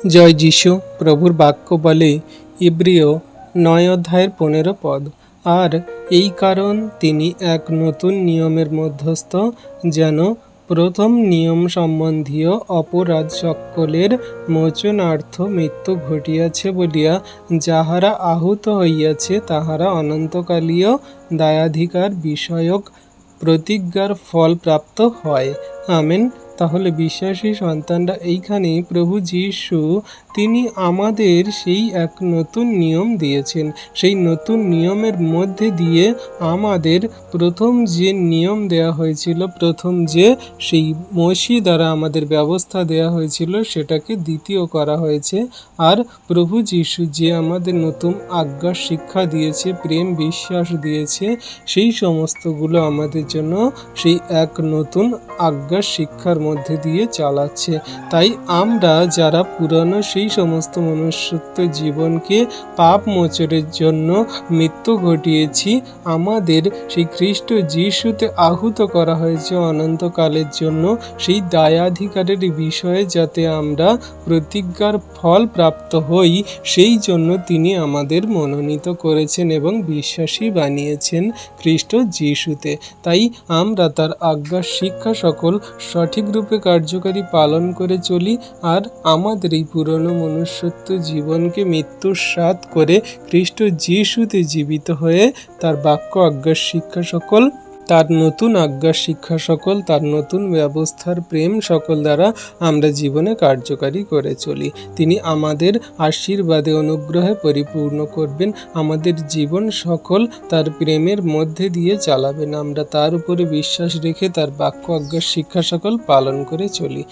জয় যিশু। প্রভুর বাক্য বলে ইব্রিয় 9 অধ্যায়ের 15 পদ, আর এই কারণ তিনি এক নতুন নিয়মের মধ্যস্থ, যেন প্রথম নিয়ম সম্বন্ধীয় অপরাধ সকলের মোচনার্থ মৃত্যু ঘটিয়াছে বলিয়া যাহারা আহত হইয়াছে তাহারা অনন্তকালীয় দায়াধিকার বিষয়ক প্রতিজ্ঞার ফল প্রাপ্ত হয়। আমেন। তাহলে বিশ্বাসী সন্তানরা, এইখানে প্রভু যীশু তিনি আমাদের সেই এক নতুন নিয়ম দিয়েছেন। সেই নতুন নিয়মের মধ্যে দিয়ে আমাদের প্রথম যে নিয়ম দেয়া হয়েছিল, প্রথম যে সেই মসি দ্বারা আমাদের ব্যবস্থা দেয়া হয়েছিল, সেটাকে দ্বিতীয় করা হয়েছে। আর প্রভু যীশু যে আমাদের নতুন আজ্ঞা শিক্ষা দিয়েছে, প্রেম বিশ্বাস দিয়েছে, সেই সমস্তগুলো আমাদের জন্য সেই এক নতুন আজ্ঞা শিক্ষার মধ্যে দিয়ে চালাচ্ছে। তাই আমরা যারা পুরনো সেই সমস্ত মনুষ্যত্ব জীবনকে পাপ মোচনের জন্য মৃত্যু ঘটিয়েছি, আমাদের সেই খ্রিস্ট যিশুতে আহুত করা হয়েছে অনন্তকালের জন্য সেই দায়াধিকারের বিষয়ে, যাতে আমরা প্রতিজ্ঞার ফল প্রাপ্ত হই, সেই জন্য তিনি আমাদের মনোনীত করেছেন এবং বিশ্বাসী বানিয়েছেন খ্রিস্ট যিশুতে। তাই আমরা তার আজ্ঞা শিক্ষা সকল সঠিক রূপে কার্যকারী পালন করে চলি, আর আমাদের এই পুরনো মনুষ্যত্ব জীবনকে মৃত্যুর স্বাদ করে খ্রিস্ট যিশুতে জীবিত হয়ে তার বাক্য আজ্ঞা শিক্ষা সকল, তার নতুন আজ্ঞা শিক্ষা সকল, তার নতুন ব্যবস্থার প্রেম সকল দ্বারা আমরা জীবনে কার্যকারী করে চলি। তিনি আমাদের আশীর্বাদে অনুগ্রহে পরিপূর্ণ করবেন, আমাদের জীবন সকল তার প্রেমের মধ্যে দিয়ে চালাবেন। আমরা তার উপরে বিশ্বাস রেখে তার বাক্য আজ্ঞা শিক্ষা সকল পালন করে চলি।